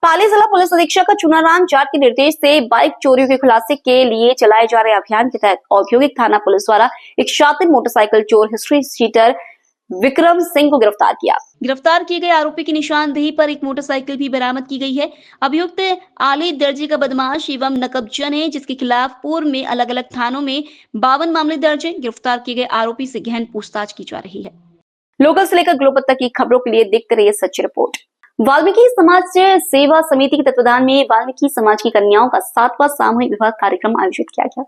पाली जिला पुलिस अधीक्षक चुनाराम जाट के निर्देश से बाइक चोरियों के खुलासे के लिए चलाए जा रहे अभियान के तहत औद्योगिक थाना पुलिस द्वारा एक शातिर मोटरसाइकिल चोर हिस्ट्री शीटर विक्रम सिंह को गिरफ्तार किया। गिरफ्तार किए गए आरोपी की निशानदेही पर एक मोटरसाइकिल भी बरामद की गई है। अभियुक्त आली दर्जे का बदमाश एवं नकबजन है, जिसके खिलाफ पूर्व में अलग अलग थानों में 52 मामले दर्ज है। गिरफ्तार किए गए आरोपी से गहन पूछताछ की जा रही है। लोकल से लेकर ग्लोबल तक की खबरों के लिए देखते रहिए सच्ची रिपोर्ट। वाल्मीकि समाज सेवा समिति के तत्वाधान में वाल्मीकि समाज की कन्याओं का 7वां सामूहिक विवाह कार्यक्रम आयोजित किया गया।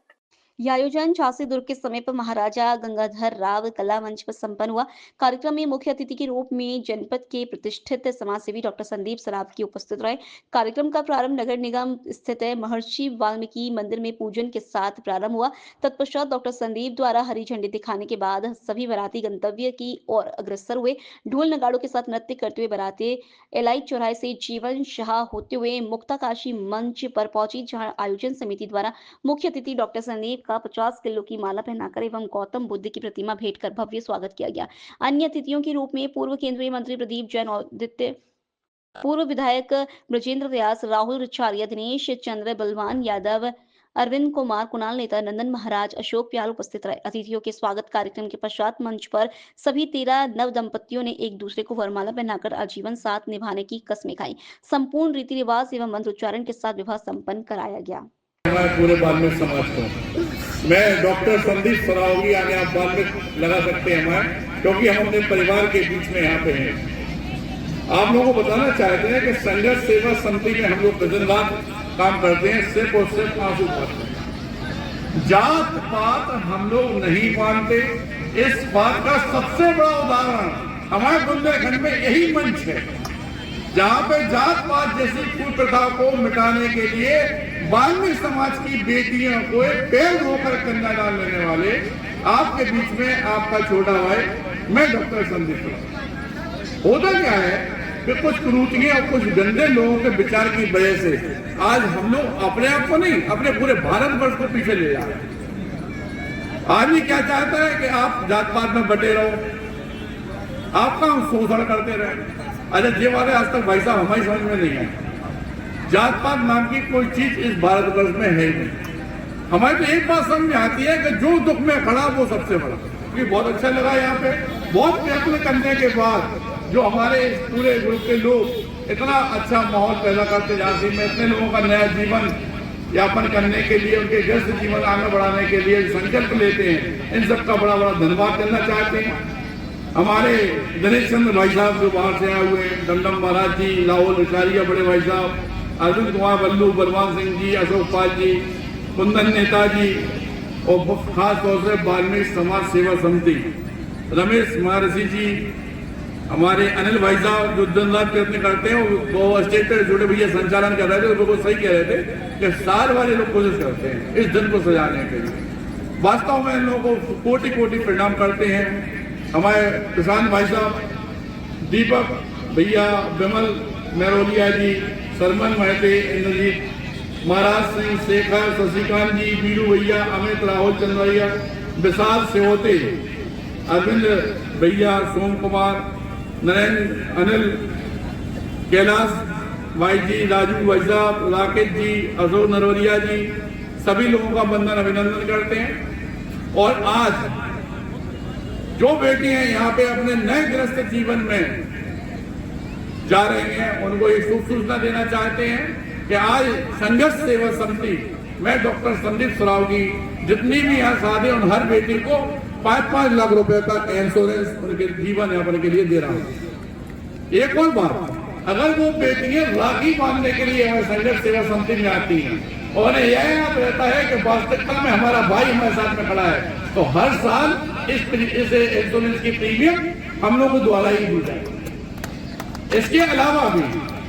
यह आयोजन झांसी दुर्ग के समीप महाराजा गंगाधर राव कला मंच पर संपन्न हुआ। कार्यक्रम में मुख्य अतिथि के रूप में जनपद के प्रतिष्ठित समाजसेवी डॉक्टर संदीप सरावगी उपस्थित रहे। कार्यक्रम का प्रारंभ नगर निगम स्थित महर्षि वाल्मीकि मंदिर में पूजन के साथ प्रारंभ हुआ। तत्पश्चात डॉक्टर संदीप द्वारा हरी झंडी दिखाने के बाद सभी बाराती गंतव्य की ओर अग्रसर हुए। ढोल नगाड़ों के साथ नृत्य करते हुए बाराती एलाई चौराहे से जीवन शाह होते हुए मुक्ताकाशी मंच पर पहुंची, जहां आयोजन समिति द्वारा मुख्य अतिथि डॉक्टर संदीप का 50 किलो की माला पहनाकर एवं गौतम बुद्ध की प्रतिमा भेंट कर भव्य स्वागत किया गया। अन्य अतिथियों के रूप में पूर्व केंद्रीय मंत्री प्रदीप जैन, औदित्य, पूर्व विधायक ब्रजेंद्र व्यास, राहुल रिचारिया, दिनेश चंद्र बलवान यादव, अरविंद कुमार, कुणाल नेता, नंदन महाराज, अशोक प्याल उपस्थित रहे। अतिथियों के स्वागत कार्यक्रम के पश्चात मंच पर सभी 13 नव दंपतियों ने एक दूसरे को वरमाला पहनाकर आजीवन साथ निभाने की कस्में खाई। संपूर्ण रीति रिवाज एवं मंत्रोच्चारण के साथ विवाह संपन्न कराया गया। पूरे वाल्मीकि समाज को मैं डॉक्टर संदीप सरावगी यानी आप वाल्मीकि लगा सकते हैं हमारे, क्योंकि हम अपने परिवार के बीच में यहाँ पे हैं। आप लोगों को बताना चाहते हैं कि संघर्ष सेवा समिति में हम लोग दिन रात काम करते हैं, सिर्फ और सिर्फ आंसू बहाते हैं। जात पात हम लोग नहीं मानते। इस बात का सबसे बड़ा उदाहरण हमारे बुंदेलखंड में यही मंच है, जहाँ पे जात पात जैसी कुप्रथा को मिटाने के लिए वाल्मीकि समाज की बेटियों को पैर धोकर कन्यादान लेने वाले आपके बीच में आपका छोटा भाई मैं डॉक्टर संदीप। होता क्या है कि कुछ कुरूतियां और कुछ गंदे लोगों के विचार की वजह से आज हम लोग अपने आप को नहीं, अपने पूरे भारतवर्ष को पीछे ले जा रहे हैं। आदमी क्या चाहता है कि आप जात पात में बटे रहो, आपका शोषण करते रहे। अरे ये वाले आज तक भाई साहब हमारी समझ में नहीं है। जात पात नाम की कोई चीज इस भारतवर्ष में है नहीं। हमारे तो एक बात समझ में आती है कि जो दुख में खड़ा वो सबसे बड़ा। क्योंकि बहुत अच्छा लगा यहाँ पे, बहुत प्रयत्न करने के बाद जो हमारे पूरे ग्रुप के लोग इतना अच्छा माहौल पैदा करते झांसी में, इतने लोगों का नया जीवन यापन करने के लिए, उनके ग्रस्त जीवन आगे बढ़ाने के लिए संकल्प लेते हैं, इन सबका बड़ा बड़ा धन्यवाद करना चाहते हैं। हमारे दिनेश चंद्र भाई साहब जो बाहर से आए हुए हैं, दमदम महाराज जी, राहुल रिचारिया बड़े भाई साहब, अरविंद कुमार बल्लू, बलवान सिंह जी, अशोक पाल जी, कुंदन नेता जी, और खास तौर से वाल्मीकि समाज सेवा समिति रमेश महर्षि जी, हमारे अनिल भाई साहब जो दिन रात प्रयत्न करते हैं, वो स्टेट पे छोटे भैया संचालन कर रहे थे, वो सही कह रहे थे कि साल वाले लोग कोशिश करते हैं इस दिन को सजाने के लिए। वास्तव में इन लोगों को कोटि कोटि प्रणाम करते हैं। हमारे किसान भाई साहब, दीपक भैया, विमल मेरोलिया जी, सरमन महते, इंद्रजीत, महाराज सिंह, शेखर, शशिकांत जी, बीरू भैया, अमित, राहुल चंद्रैया, विशाल सेवते, अरविंद भैया, सोम कुमार, नरेंद्र, अनिल, कैलाश भाई जी, राजू भाई साहब, राकेश जी, अशोक नरवरिया जी, सभी लोगों का वंदन अभिनंदन करते हैं। और आज जो बेटियां यहाँ पे अपने नए ग्रस्त जीवन में जा रहे हैं, उनको एक शुभ सूचना देना चाहते हैं कि आज संघर्ष सेवा समिति मैं डॉक्टर संदीप सरावगी जितनी भी यहाँ शादी उन हर बेटी को 5-5 लाख रुपए का इंश्योरेंस उनके जीवन यापन के लिए दे रहा हूँ। एक और बात, अगर वो बेटियां राखी बांधने के लिए संघर्ष सेवा समिति में आती हैं और उन्हें यह याद रहता है कि वास्तविकता में हमारा भाई हमारे साथ में खड़ा है, तो हर साल इस इंश्योरेंस की प्रीमियम हम लोग को द्वारा ही दी जाएगी। इसके अलावा भी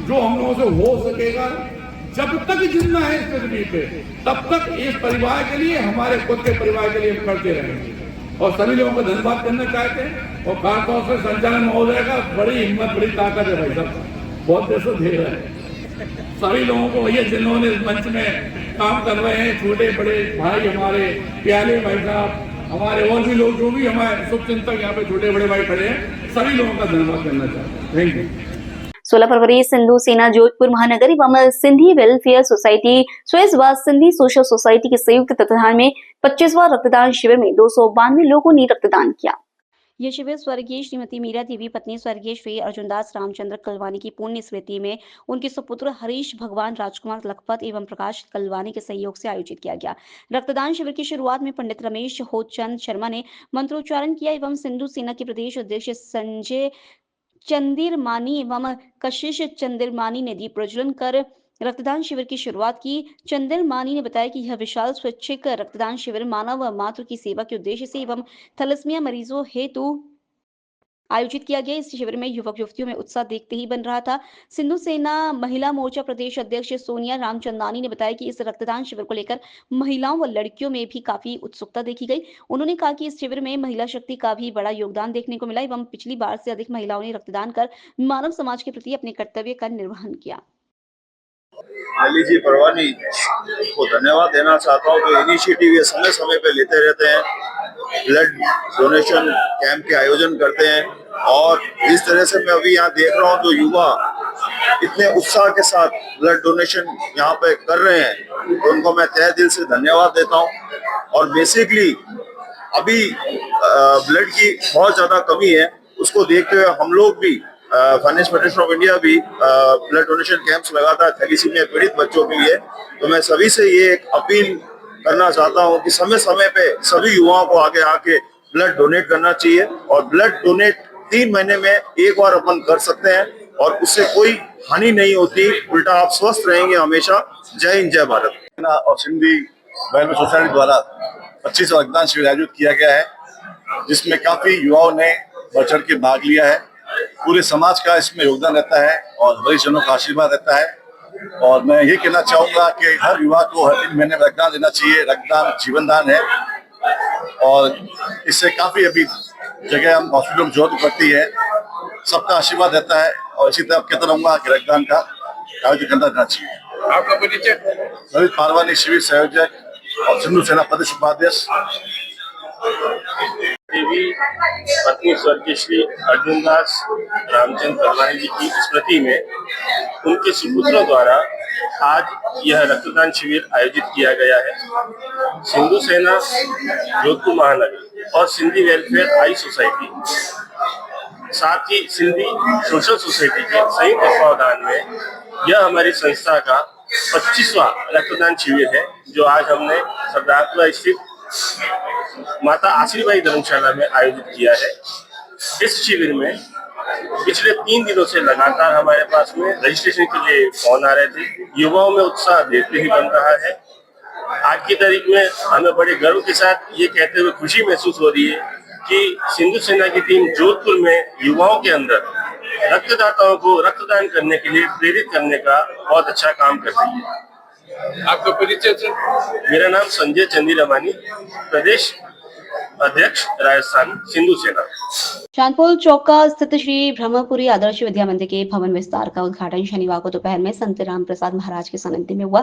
जो हम लोगों से हो सकेगा, जब तक जिंदा है इस पृथ्वी पे, तब तक इस परिवार के लिए, हमारे खुद के परिवार के लिए करते रहेंगे। और सभी लोगों को धन्यवाद करना चाहते हैं। और खासतौर से संचालन महोदय का बड़ी हिम्मत, बड़ी ताकत है भाई साहब, बहुत पैसा दे रहा है सभी लोगों को। भैया जिन्होंने इस मंच में काम कर रहे हैं, छोटे बड़े भाई, हमारे प्यारे भाई साहब, हमारे और भी लोग जो भी हमारे शुभ चिंतक यहाँ पे छोटे बड़े भाई खड़े हैं, सभी लोगों का धन्यवाद करना चाहते हैं। Thank you. 16 फरवरी सिंधु सेना जोधपुर महानगर एवं सिंधी वेलफेयर सोसाइटी स्वेस व सिंधी सोशल सोसाइटी के संयुक्त तत्वाधान में 25वां रक्तदान शिविर में 292 लोगों ने रक्तदान किया। यह शिविर स्वर्गीय श्रीमती मीरा देवी पत्नी स्वर्गीय श्री अर्जुनदास रामचंद्र कलवानी की पुण्य स्मृति में उनके सुपुत्र हरीश भगवान राजकुमार लखपत एवं प्रकाश कलवानी के सहयोग से आयोजित किया गया। रक्तदान शिविर की शुरुआत में पंडित रमेश होचंद शर्मा ने मंत्रोच्चारण किया एवं सिंधु सेना के प्रदेश अध्यक्ष संजय चंदिरमानी एवं कशिश चंदिरमानी ने दीप प्रज्वलन कर रक्तदान शिविर की शुरुआत की। चंदिरमानी ने बताया कि यह विशाल स्वैच्छिक रक्तदान शिविर मानव व मातृ की सेवा के उद्देश्य से एवं थैलेसीमिया मरीजों हेतु आयोजित किया गया। इस शिविर में युवक युवतियों में उत्साह देखते ही बन रहा था। सिंधु सेना महिला मोर्चा प्रदेश अध्यक्ष सोनिया रामचंदानी ने बताया कि इस रक्तदान शिविर को लेकर महिलाओं व लड़कियों में भी काफी उत्सुकता देखी गई। उन्होंने कहा कि इस शिविर में महिला शक्ति का भी बड़ा योगदान देखने को मिला एवं पिछली बार से अधिक महिलाओं ने रक्तदान कर मानव समाज के प्रति अपने कर्तव्य का निर्वहन किया। अली जी परवानी को धन्यवाद देना चाहता हूँ कि इनिशिएटिव ये समय समय पे लेते रहते हैं, ब्लड डोनेशन कैंप के आयोजन करते हैं और जिस तरह से मैं अभी यहाँ देख रहा हूँ जो युवा इतने उत्साह के साथ ब्लड डोनेशन यहाँ पे कर रहे हैं तो उनको मैं तहे दिल से धन्यवाद देता हूँ। और बेसिकली अभी ब्लड की बहुत ज्यादा कमी है, उसको देखते हुए हम लोग भी फाइनेंस फेडरेशन ऑफ इंडिया भी ब्लड डोनेशन कैंप्स लगाता है थैलीसीमिया पीड़ित बच्चों के लिए। तो मैं सभी से ये एक अपील करना चाहता हूँ कि समय समय पे सभी युवाओं को आगे आके ब्लड डोनेट करना चाहिए और ब्लड डोनेट 3 महीने में एक बार अपन कर सकते हैं और उससे कोई हानि नहीं होती, उल्टा आप स्वस्थ रहेंगे हमेशा। जय हिंद, जय भारत। और सिंधी वेलफेयर सोसाइटी द्वारा 25 रक्तदान शिविर आयोजित किया गया है जिसमें काफी युवाओं ने बढ़ चढ़ के भाग लिया है। पूरे समाज का इसमें योगदान रहता है और वरिष्ठजनों का आशीर्वाद रहता है। और मैं ये कहना चाहूंगा कि हर युवा को हर 3 महीने में रक्तदान देना चाहिए। रक्तदान जीवन दान है और इससे काफी अभी जगह हम हॉस्पिटल में जरूरत पड़ती है, सबका आशीर्वाद रहता है और इसी तरह कहता रहूंगा कि रक्तदान का आयोजन करना रहना चाहिए। आपका परिचय? ललित पारवानी शिविर संयोजक और सिंधु सेना प्रदेश उपाध्यक्ष। देवी पत्नी स्वर्गीय श्री अर्जुनदास रामचंद्र कलवानी जी की स्मृति में उनके सुपुत्रों द्वारा आज यह रक्तदान शिविर आयोजित किया गया है। सिंधु सेना जोधपुर महानगर और सिंधी वेलफेयर आई सोसाइटी साथ ही सिंधी सोशल सोसाइटी के संयुक्त तत्वावधान में यह हमारी संस्था का 25वां रक्तदान शिविर है जो आज हमने सरदारपुरा स्थित माता आशीर्वादी धर्मशाला में आयोजित किया है। इस शिविर में पिछले 3 दिनों से लगातार हमारे पास में रजिस्ट्रेशन के लिए फोन आ रहे थे। युवाओं में उत्साह देखते ही बन रहा है। आज की तारीख में हमें बड़े गर्व के साथ ये कहते हुए खुशी महसूस हो रही है कि सिंधु सेना की टीम जोधपुर में युवाओं के अंदर रक्तदाताओं को रक्तदान करने के लिए प्रेरित करने का बहुत अच्छा काम कर रही है। आपका परिचय सर? मेरा नाम संजय चंदिरमानी, प्रदेश अध्यक्ष राजस्थान सिंधु सेना। चांदपोल चौका स्थित श्री ब्रह्मपुरी आदर्श विद्या मंदिर के भवन विस्तार का उद्घाटन शनिवार को दोपहर में संत राम प्रसाद महाराज के सानिध्य में हुआ।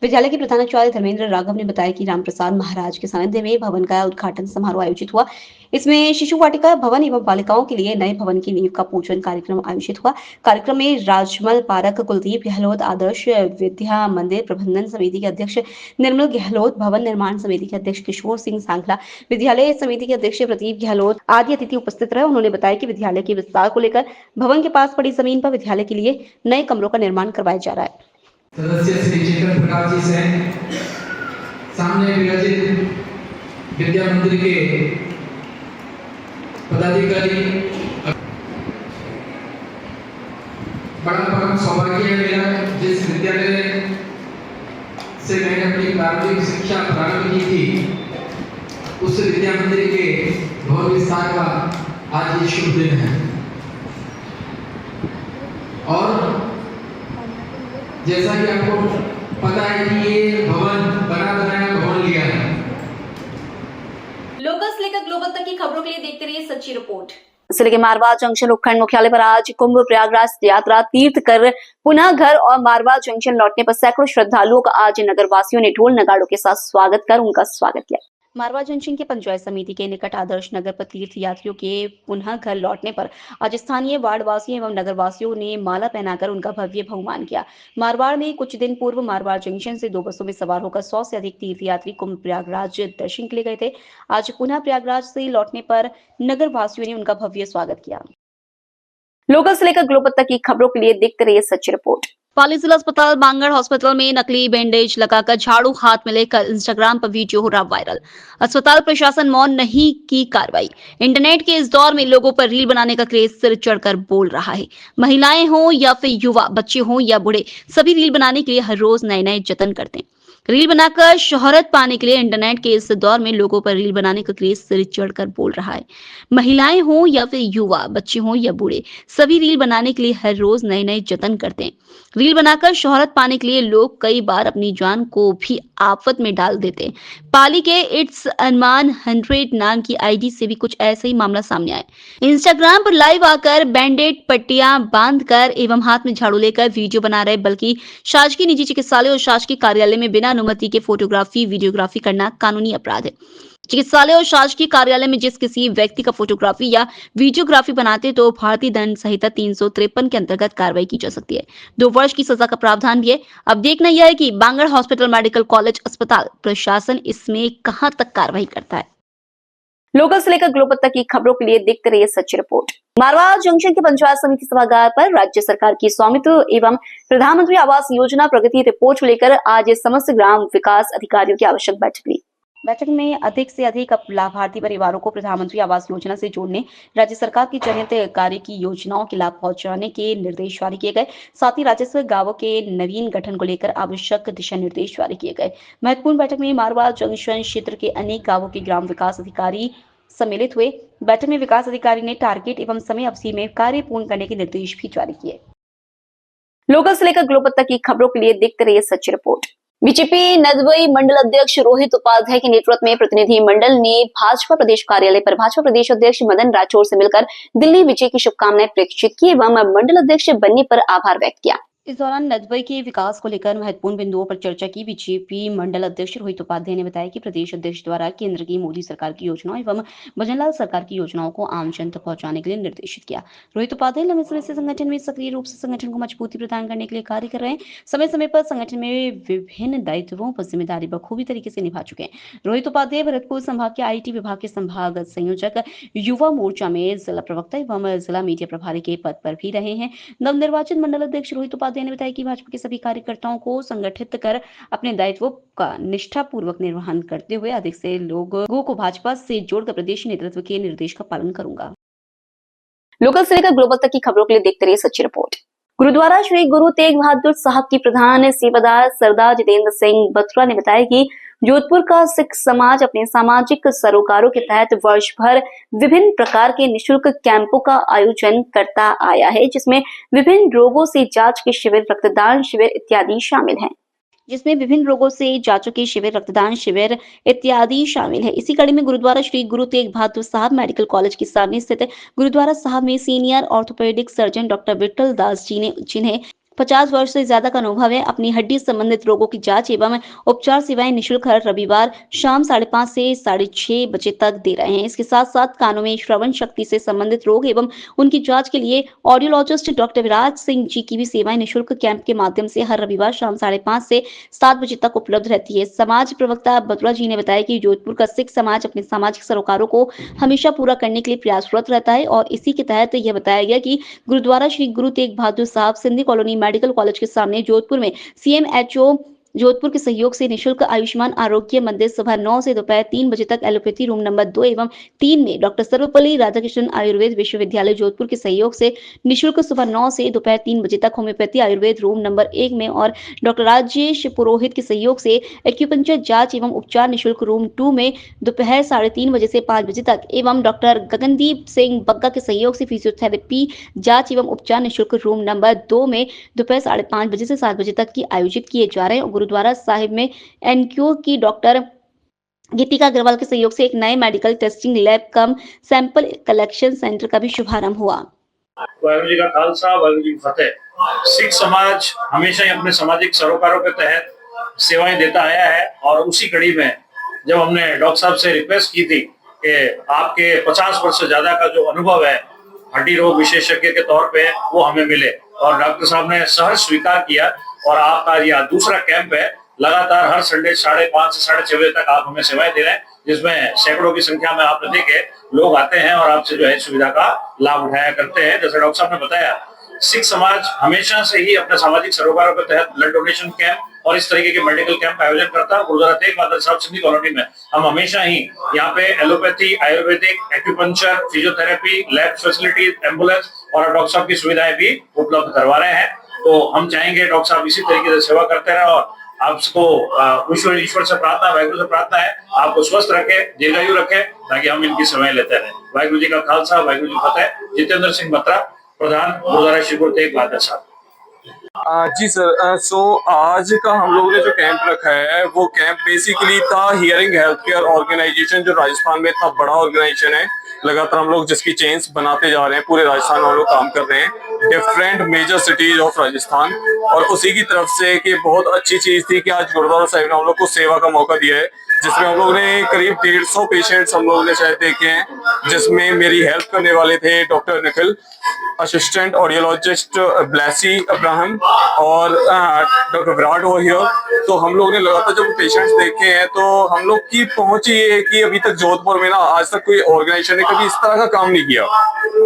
विद्यालय के प्रधानाचार्य धर्मेंद्र राघव ने बताया कि राम प्रसाद महाराज के सानिध्य में भवन का उद्घाटन समारोह आयोजित हुआ। इसमें शिशु वाटिका भवन एवं बालिकाओं के लिए नए भवन की नींव का पूजन कार्यक्रम आयोजित हुआ। कार्यक्रम में राजमल पारक कुलदीप गहलोत, आदर्श विद्या मंदिर प्रबंधन समिति के अध्यक्ष निर्मल गहलोत, भवन निर्माण समिति के अध्यक्ष किशोर सिंह सांखला, विद्यालय समिति के अध्यक्ष प्रदीप गहलोत आदि अतिथि उपस्थित रहे। उन्होंने बताया कि विद्यालय के विस्तार को लेकर भवन के पास पड़ी जमीन पर विद्यालय के लिए नए कमरों का निर्माण करवाया जा रहा है। सदस्य श्री चेतन प्रकाश जी से सामने विराजित विद्या मंदिर के पदाधिकारी, बड़ा परम सौभाग्य है मेरा जिस विद्यालय से मैंने अपनी प्रारंभिक शिक्षा प्रारंभ की थी उस विद्या मंदिर के भवन विस्तार का आज ये शुभ दिन है। और जैसा कि आपको पता है कि ये भवन बना बनाया भवन लिया है। लोकल से लेकर ग्लोबल तक की खबरों के लिए देखते रहिए सच्ची रिपोर्ट। जिले के मारवा जंक्शन उपखंड मुख्यालय पर आज कुंभ प्रयागराज यात्रा तीर्थ कर पुनः घर और मारवा जंक्शन लौटने पर सैकड़ों श्रद्धालुओं का आज नगर वासियों ने ढोल नगाड़ों के साथ स्वागत कर उनका स्वागत किया। मारवाड़ जंक्शन के पंचायत समिति के निकट आदर्श नगर पर तीर्थ यात्रियों के पुनः घर लौटने पर आज स्थानीय वार्ड वासियों एवं नगर वासियों ने माला पहनाकर उनका भव्य बहुमान किया। मारवाड़ में कुछ दिन पूर्व मारवाड़ जंक्शन से 2 बसों में सवार होकर 100 से अधिक तीर्थ यात्री कुंभ प्रयागराज दर्शन के लिए गए थे। आज पुनः प्रयागराज से लौटने पर नगर वासियों ने उनका भव्य स्वागत किया। लोकल से लेकर ग्लोबल तक की खबरों के लिए देखते रहिए सच्ची रिपोर्ट। पाली जिला अस्पताल बांगड़ हॉस्पिटल में नकली बैंडेज लगाकर झाड़ू हाथ में लेकर इंस्टाग्राम पर वीडियो हो रहा वायरल। अस्पताल प्रशासन मौन नहीं की कार्रवाई। इंटरनेट के इस दौर में लोगों पर रील बनाने का क्रेज सिर चढ़कर बोल रहा है। महिलाएं हों या फिर युवा, बच्चे हों या बूढ़े, सभी रील बनाने के लिए हर रोज नए नए जतन करते हैं। रील बनाकर शोहरत पाने के लिए इंटरनेट के इस दौर में लोगों पर रील बनाने का क्रेज सिर चढ़कर बोल रहा है। महिलाएं हों या फिर युवा, बच्चे हों या बूढ़े, सभी रील बनाने के लिए हर रोज नए नए जतन करते हैं। रील बनाकर शोहरत पाने के लिए लोग कई बार अपनी जान को भी आफत में डाल देते हैं। पाली के इट्स अरमान 100 नाम की आईडी से भी कुछ ऐसा ही मामला सामने आया। इंस्टाग्राम पर लाइव आकर बैंडेड पट्टियां बांधकर एवं हाथ में झाड़ू लेकर वीडियो बना रहे, बल्कि शासकीय निजी चिकित्सालय और शासकीय कार्यालय में बिना अनुमति के फोटोग्राफी वीडियोग्राफी करना कानूनी अपराध है। चिकित्सालय और शासकीय कार्यालय में जिस किसी व्यक्ति का फोटोग्राफी या वीडियोग्राफी बनाते तो भारतीय दंड संहिता 353 के अंतर्गत कार्रवाई की जा सकती है। 2 वर्ष की सजा का प्रावधान भी है। अब देखना यह है कि बांगड़ हॉस्पिटल मेडिकल कॉलेज अस्पताल प्रशासन इसमें कहां तक कार्रवाई करता है। लोकल से लेकर ग्लोबल तक की खबरों के लिए देखते रहिए सच्ची रिपोर्ट। मारवाड़ जंक्शन के पंचायत समिति सभागार पर राज्य सरकार की स्वामित्व एवं प्रधानमंत्री आवास योजना प्रगति रिपोर्ट को लेकर आज समस्त ग्राम विकास अधिकारियों की आवश्यक बैठक हुई। बैठक में अधिक से अधिक लाभार्थी परिवारों को प्रधानमंत्री आवास योजना से जोड़ने, राज्य सरकार की चयनित कार्य की योजनाओं के लाभ पहुंचाने के निर्देश जारी किए गए। साथ ही राजस्व गांवों के नवीन गठन को लेकर आवश्यक दिशा निर्देश जारी किए गए। महत्वपूर्ण बैठक में मारवाड़ जंक्शन क्षेत्र के अनेक गांवों के ग्राम विकास अधिकारी सम्मिलित हुए। बैठक में विकास अधिकारी ने टारगेट एवं समय अवधि में कार्य पूर्ण करने के निर्देश भी जारी किए। लोकल से लेकर ग्लोबल तक की खबरों के लिए देखते रहिए सच्ची रिपोर्ट। बीजेपी नदबई मंडल अध्यक्ष रोहित उपाध्याय के नेतृत्व में प्रतिनिधि मंडल ने भाजपा प्रदेश कार्यालय पर भाजपा प्रदेश अध्यक्ष मदन राठौर से मिलकर दिल्ली विजय की शुभकामनाएं प्रेषित की एवं मंडल अध्यक्ष बनने पर आभार व्यक्त किया। इस दौरान नदबई के विकास को लेकर महत्वपूर्ण बिंदुओं पर चर्चा की। बीजेपी मंडल अध्यक्ष रोहित उपाध्याय ने बताया कि प्रदेश अध्यक्ष द्वारा केंद्र की मोदी सरकार की योजनाओं एवं भजनलाल सरकार की योजनाओं को आम जन तक पहुंचाने के लिए निर्देशित किया। रोहित उपाध्याय लंबे समय से संगठन में सक्रिय रूप से संगठन को मजबूती प्रदान करने के लिए कार्य कर रहे हैं। समय समय पर संगठन में विभिन्न दायित्वों पर जिम्मेदारी बखूबी तरीके से निभा चुके हैं। रोहित उपाध्याय भरतपुर संभाग के IT विभाग के संभाग संयोजक, युवा मोर्चा में जिला प्रवक्ता एवं जिला मीडिया प्रभारी के पद पर भी रहे हैं। नवनिर्वाचित मंडल अध्यक्ष रोहित उपाध्याय ने बताया कि भाजपा के सभी कार्यकर्ताओं को संगठित कर अपने दायित्वों का निष्ठापूर्वक निर्वहन करते हुए अधिक से लोगों को भाजपा से जोड़कर प्रदेश नेतृत्व के निर्देश का पालन करूंगा। लोकल से लेकर ग्लोबल तक की खबरों के लिए देखते रहिए सच्ची रिपोर्ट। गुरुद्वारा श्री गुरु तेग बहादुर साहब की प्रधान सेवादार सरदार जितेंद्र सिंह बथुआ ने बताया कि जोधपुर का सिख समाज अपने सामाजिक सरोकारों के तहत वर्ष भर विभिन्न प्रकार के निशुल्क कैंपों का आयोजन करता आया है, जिसमें विभिन्न रोगों से जांच के शिविर, रक्तदान शिविर इत्यादि शामिल हैं। इसी कड़ी में गुरुद्वारा श्री गुरु तेग बहादुर साहब मेडिकल कॉलेज के सामने स्थित गुरुद्वारा साहब में senior orthopedic surgeon doctor Vitthal Das ji ने, जिन्हें 50 वर्ष से ज्यादा का अनुभव है, अपनी हड्डी संबंधित रोगों की जांच एवं उपचार सेवाएं निःशुल्क हर रविवार शाम 5:30 से 6:30 बजे तक दे रहे हैं। इसके साथ साथ कानों में श्रवण शक्ति से संबंधित रोग एवं उनकी जांच के लिए ऑडियोलॉजिस्ट डॉक्टर विराज सिंह जी की भी सेवाएं निःशुल्क कैंप के माध्यम से हर रविवार शाम 5:30 से 7 बजे तक उपलब्ध रहती है। समाज प्रवक्ता बथुआ जी ने बताया कि जोधपुर का सिख समाज अपने सामाजिक सरोकारों को हमेशा पूरा करने के लिए प्रयासरत रहता है और इसी के तहत यह बताया गया कि गुरुद्वारा श्री गुरु तेग बहादुर साहब सिंधी कॉलोनी मेडिकल कॉलेज के सामने जोधपुर में CMHO जोधपुर के सहयोग से निःशुल्क आयुष्मान आरोग्य मंदिर सुबह 9 से दोपहर 3 बजे तक, एलोपैथी रूम नंबर 2 एवं 3 में डॉक्टर सर्वपल्ली राधाकृष्णन आयुर्वेद विश्वविद्यालय जोधपुर के सहयोग से निःशुल्क सुबह 9 से दोपहर 3 बजे तक, होम्योपैथी आयुर्वेद रूम नंबर 1 में और डॉक्टर राजेश पुरोहित के सहयोग से एक्यूपंक्चर जांच एवं उपचार निःशुल्क रूम 2 में दोपहर 3:30 बजे से 5 बजे तक एवं डॉक्टर गगनदीप सिंह बग्गा के सहयोग से फिजियोथेरेपी जांच एवं उपचार निःशुल्क रूम नंबर 2 में दोपहर 5:30 बजे से 7 बजे तक की आयोजित किए जा रहे हैं। गुरुद्वारा साहिब में एनक्यू की डॉक्टर गीतिका अग्रवाल के सहयोग से एक नए मेडिकल टेस्टिंग लैब कम सैंपल कलेक्शन सेंटर का भी शुभारंभ हुआ। वाहिगुरू जी का खालसा, वाहिगुरू जी की फतेह। सिख समाज हमेशा ही अपने सामाजिक सरोकारों के तहत सेवाएं देता आया है और उसी कड़ी में जब हमने डॉक्टर साहब से रिक्वेस्ट की थी कि आपके 50 वर्ष से ज्यादा का जो अनुभव है हड्डी रोग विशेषज्ञ के तौर पे वो हमें मिले, और डॉक्टर साहब ने सहर्ष स्वीकार किया। और आपका यह दूसरा कैंप है, लगातार हर संडे 5:30 से 6:30 बजे तक आप हमें सेवाएं दे रहे हैं, जिसमें सैकड़ों की संख्या में आपने देखे लोग आते हैं और आपसे जो है सुविधा का लाभ उठाया करते हैं। जैसे डॉक्टर साहब ने बताया, सिख समाज हमेशा से ही अपने सामाजिक सरोकारों के तहत ब्लड डोनेशन कैंप और इस तरीके के मेडिकल कैंप का आयोजन करता है। गुरुद्वारा तेग बहादुर साहब सिंधी कॉलोनी में हम हमेशा ही यहाँ पे allopathy, Ayurvedic, acupuncture, physiotherapy, lab facility, ambulance और डॉक्टर साहब की सुविधाएं भी उपलब्ध करवा रहे हैं। तो हम चाहेंगे डॉक्टर साहब इसी तरीके से सेवा करते रहे, और आपको ईश्वर से प्रार्थना, वाहिगुरु से प्रार्थना है आपको स्वस्थ रखे, दीर्घायु रखे, ताकि हम इनकी सेवाएं लेते रहे। वाहिगुरु जी का खालसा, वाहिगुरु जी फतेह। जितेंद्र सिंह बत्रा, प्रधान गुरुद्वारा श्री तेग बहादुर साहब। जी सर, सो आज का हम लोगों ने जो कैंप रखा है वो कैंप बेसिकली था हियरिंग हेल्थ केयर ऑर्गेनाइजेशन, जो राजस्थान में इतना बड़ा ऑर्गेनाइजेशन है। लगातार हम लोग जिसकी चेन्स बनाते जा रहे हैं, पूरे राजस्थान में हम लोग काम कर रहे हैं, different major cities of Rajasthan. और उसी की तरफ से कि बहुत अच्छी चीज थी कि आज गुरुद्वारा साहिब ने हम लोग को सेवा का मौका दिया है, जिसमें हम लोग ने करीब 150 पेशेंट्स हम लोगों ने शायद देखे हैं, जिसमें मेरी हेल्प करने वाले थे doctor Nikhil, assistant audiologist Blessy Abraham और डॉक्टर विराट हो हियर। तो हम लोग ने लगातार जब पेशेंट्स देखे हैं तो हम लोग की पहुंच ये है कि अभी तक जोधपुर में ना आज तक कोई ऑर्गेनाइजेशन ने कभी इस तरह का काम नहीं किया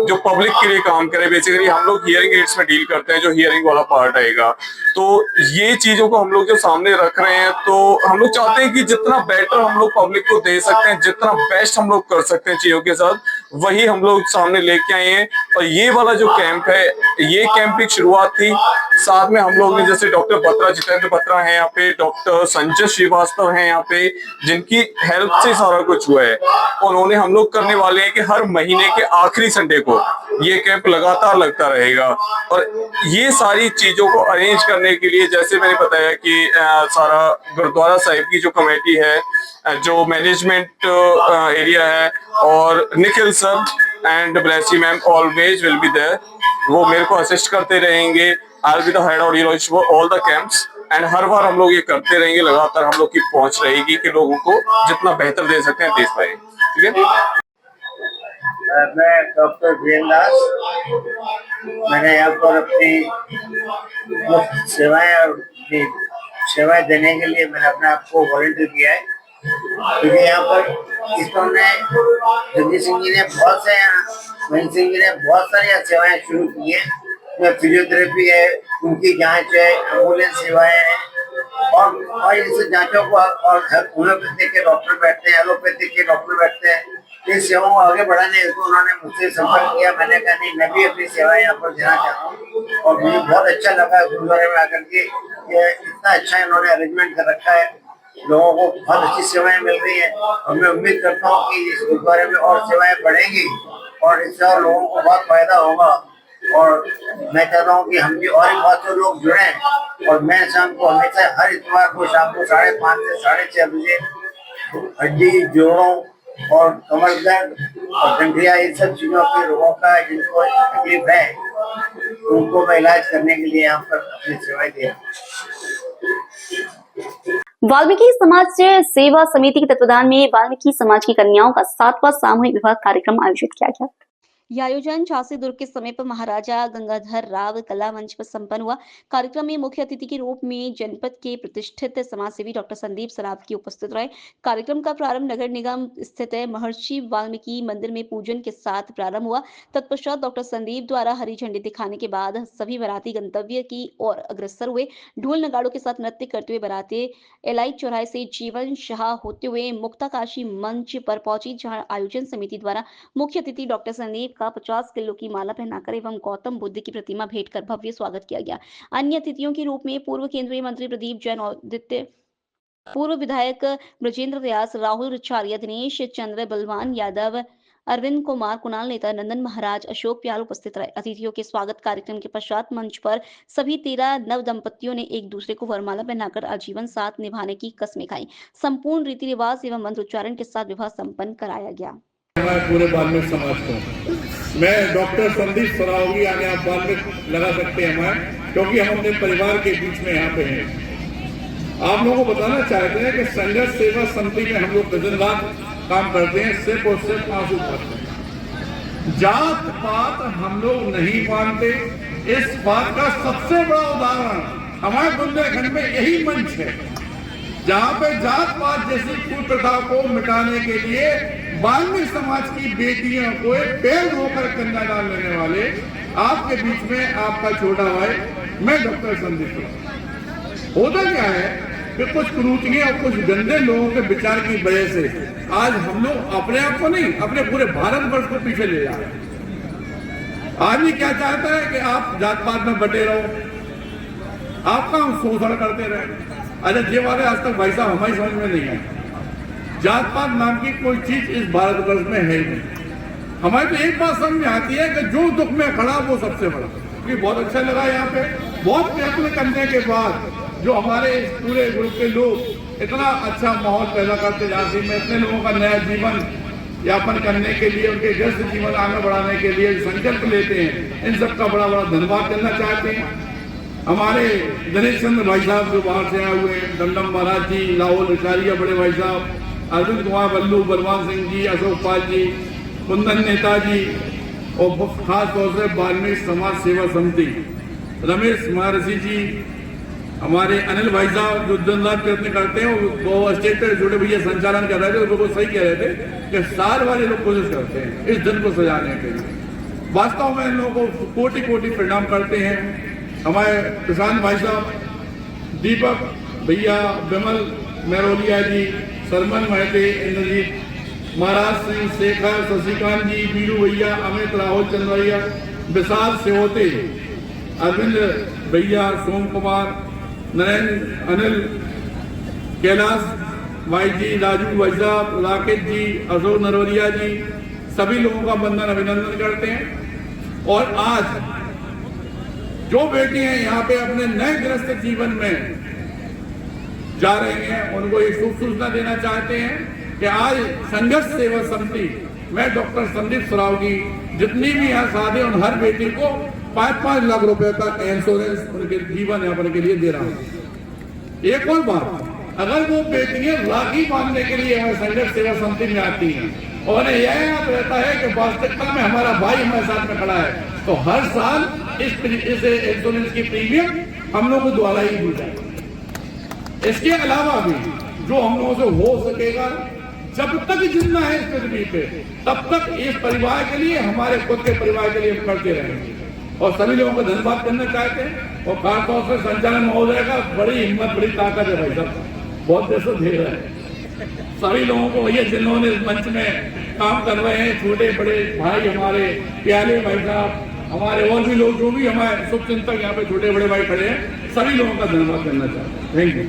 जो पब्लिक के लिए काम करे। बेसिकली हम लोग हियरिंग एड्स में डील करते हैं, जो हियरिंग वाला पार्ट आएगा। तो ये चीजों को हम लोग जो सामने रख रहे हैं, तो हम लोग चाहते हैं कि जितना बेटर हम लोग पब्लिक को दे सकते हैं, जितना बेस्ट हम लोग कर सकते हैं चीजों के साथ, वही हम लोग सामने लेके आए हैं। और ये वाला जो कैंप है, ये कैंप की शुरुआत थी। साथ में हम लोग ने जैसे डॉक्टर बत्रा, जितेंद्र बत्रा है यहाँ पे, डॉक्टर संजय श्रीवास्तव है यहाँ पे, जिनकी हेल्प से सारा कुछ हुआ है। उन्होंने हम लोग करने वाले हैं कि हर महीने के आखिरी संडे को ये कैंप लगातार लगता रहेगा। और ये सारी चीजों को अरेंज करने के लिए, जैसे मैंने बताया कि सारा गुरुद्वारा साहिब की जो कमेटी है, जो मैनेजमेंट एरिया है, और Nikhil sir and Blessy ma'am always will be there, वो मेरे को असिस्ट करते रहेंगे। I will be the head audiologist for all the camps, and हर बार हम लोग ये करते रहेंगे। लगातार हम लोग की पहुंच रहेगी कि लोगों को जितना बेहतर दे सकते हैं दे पाए। ठीक है। मैं डॉक्टर वीरेंद्र दास, मैंने यहाँ पर अपनी सेवाएं देने के लिए मैंने अपने आप को वॉलंटियर किया है, क्योंकि यहाँ पर इन्होंने जगदीश सिंह जी ने महेंद्र सिंह जी ने बहुत सारी सेवाएं शुरू की है। फिजियोथेरेपी है, उनकी जांच है, एम्बुलेंस सेवाएं हैं, और इस जांचों को, और होम्योपैथिक के डॉक्टर बैठते हैं, एलोपैथिक के डॉक्टर बैठते हैं। इस सेवाओं को आगे बढ़ाने हेतु उन्होंने मुझसे संपर्क किया। मैंने कहा नहीं, मैं भी अपनी सेवाएं यहाँ पर देना चाहता हूँ, और मुझे बहुत अच्छा लगा गुरुद्वारे में आकर के। इतना अच्छा इन्होंने अरेंजमेंट कर रखा है, लोगों को बहुत अच्छी सेवाएं मिल रही है, और मैं उम्मीद करता हूँ कि इस गुरुद्वारे में और सेवाएं बढ़ेंगी और इससे और लोगों को बहुत फायदा होगा। और मैं चाहता हूँ कि हम भी और बहुत से लोग जुड़ें। और मैं शाम को हमेशा हर इतवार को शाम को 5:30 से 6:30 बजे हड्डी, जोड़ों और कमर दर्द और गंठिया, इन सब चीजों के रोगों का जिनको तकलीफ है, उनको मैं इलाज करने के लिए यहाँ पर अपनी सेवाएं दे रहा हूँ। वाल्मीकि समाज से सेवा समिति के तत्वाधान में वाल्मीकि समाज की कन्याओं का 7वां सामूहिक विवाह कार्यक्रम आयोजित किया गया। यह आयोजन झांसी दुर्ग के समीप महाराजा गंगाधर राव कला मंच पर संपन्न हुआ। कार्यक्रम में मुख्य अतिथि के रूप में जनपद के प्रतिष्ठित समाजसेवी डॉक्टर संदीप सरावगी उपस्थित रहे। कार्यक्रम का प्रारंभ नगर निगम स्थित महर्षि वाल्मीकि मंदिर में पूजन के साथ प्रारंभ हुआ। तत्पश्चात डॉक्टर संदीप द्वारा हरी झंडी दिखाने के बाद सभी बाराती गंतव्य की ओर अग्रसर हुए। ढोल नगाड़ों के साथ नृत्य करते हुए बाराती एलाई चौराहे से जीवन शाह होते हुए मुक्ताकाशी मंच पर पहुंची, जहां आयोजन समिति द्वारा मुख्य अतिथि डॉक्टर संदीप का 50 किलो की माला पहनाकर एवं गौतम बुद्ध की प्रतिमा भेंट कर भव्य स्वागत किया गया। अन्य अतिथियों के रूप में पूर्व केंद्रीय मंत्री प्रदीप जैन, पूर्व विधायक ब्रजेंद्र व्यास, राहुल रिचारिया, दिनेश चंद्र बलवान यादव, अरविंद कुमार, कुणाल नेता, नंदन महाराज, अशोक प्याल उपस्थित रहे। अतिथियों के स्वागत कार्यक्रम के पश्चात मंच पर सभी 13 नव दंपतियों ने एक दूसरे को वरमाला पहनाकर आजीवन साथ निभाने की कस्में खाई। संपूर्ण रीति रिवाज एवं मंत्रोच्चारण के साथ विवाह संपन्न कराया गया। पूरे वाल्मीकि समाज को मैं डॉक्टर संदीप सरावगी यानी आप वाल्मीकि लगा सकते हैं हमारे, क्योंकि हम अपने परिवार के बीच में यहाँ पे हैं। आप लोगों को बताना चाहते हैं कि संघर्ष सेवा समिति में हम लोग दिन रात काम करते हैं, सिर्फ और सिर्फ आंसू भरते हैं। जात पात हम लोग नहीं मानते। इस बात का सबसे बड़ा उदाहरण हमारे बुंदेलखंड में यही मंच है, जहां पे जात पात जैसी कुप्रथा को मिटाने के लिए बाल्मीकि समाज की बेटियों को पैर होकर कन्यादान लेने वाले आपके बीच में आपका छोटा भाई, मैं डॉक्टर संदीप। होता क्या है कि कुछ कुरूतियां और कुछ गंदे लोगों के विचार की वजह से आज हम लोग अपने आप को नहीं, अपने पूरे भारतवर्ष को पीछे ले जा रहे हैं। आदमी क्या चाहता है कि आप जात पात में बटे रहो, आपका हम शोषण करते रहे। अच्छा ये बात आज तक भाई साहब हमारी समझ में नहीं है। जात पात नाम की कोई चीज इस भारतवर्ष में है ही नहीं। हमारी तो एक बात समझ में आती है कि जो दुख में खड़ा वो सबसे बड़ा। क्योंकि बहुत अच्छा लगा यहाँ पे, बहुत प्रयत्न करने के बाद जो हमारे इस पूरे ग्रुप के लोग इतना अच्छा माहौल पैदा करते जाते हैं, इतने लोगों का नया जीवन यापन करने के लिए, उनके ग्रस्त जीवन आगे बढ़ाने के लिए संकल्प लेते हैं, इन सबका बड़ा बड़ा धन्यवाद करना चाहते हैं। हमारे दिनेश चंद्र भाई साहब जो बाहर से आए हुए, दंडम महाराज जी, लाहौल रिचारिया बड़े भाई साहब, अर्जुन कुमार बल्लू, बलवान सिंह जी, अशोक पाल जी, कुंदन नेताजी और खास तौर से बाल्मीकि समाज सेवा समिति रमेश महर्षि जी, हमारे अनिल भाई साहब जो दिन रात प्रयत्न करते हैं, वो स्टेट पे छोटे भैया संचालन कर रहे थे, उनको सही कह रहे थे कि साल वाले लोग कोशिश करते हैं इस दिन को सजाने के लिए। वास्तव में इन लोगों को कोटि कोटि प्रणाम करते हैं। हमारे प्रशांत भाई साहब, दीपक भैया, विमल मेहरोलिया जी, सरमन महते, इंद्रजीत, महाराज सिंह, शेखर, शशिकांत जी, बीरू भैया, अमित, राहुल चंद्रैया, विशाल सेवते, अरविंद भैया, सोम कुमार, नरेंद्र, अनिल, कैलाश भाई जी, राजू भाई साहब, राकेश जी, अशोक नरवरिया जी, सभी लोगों का वंदन अभिनंदन करते हैं। और आज जो बेटियां यहाँ पे अपने नए ग्रस्त जीवन में जा रही हैं, उनको एक शुभ सूचना देना चाहते हैं कि आज संघर्ष सेवा समिति, मैं डॉक्टर संदीप सरावगी, जितनी भी यहाँ साधे उन हर बेटी को 5-5 लाख रुपए का इंश्योरेंस उनके जीवन यापन के लिए दे रहा हूँ। एक और बात, अगर वो बेटियां राखी बांधने के लिए हमारे संघर्ष सेवा समिति में आती हैं और उन्हें यह याद रहता है कि वास्तविकता में हमारा भाई हमारे साथ में खड़ा है, तो हर साल इस इंश्योरेंस की प्रीमियम हम लोग को द्वारा ही दी जाए। इसके अलावा भी जो हम लोगों से हो सकेगा, जब तक जिंदा है इस पृथ्वी पे, तब तक इस परिवार के लिए, हमारे खुद के परिवार के लिए हम करते रहेंगे। और सभी लोगों को धन्यवाद करना चाहते हैं। और खासतौर से संचालन महोदय का बड़ी हिम्मत, बड़ी ताकत है भाई साहब, बहुत देर से दे रहे हैं सभी लोगों को। भैया जिन्होंने इस मंच में काम कर रहे हैं, छोटे बड़े भाई, हमारे प्यारे भाई साहब, हमारे और भी लोग जो भी हमारे शुभ चिंतक यहाँ पे छोटे बड़े भाई खड़े हैं, सभी लोगों का धन्यवाद करना चाहते हैं। Thank you.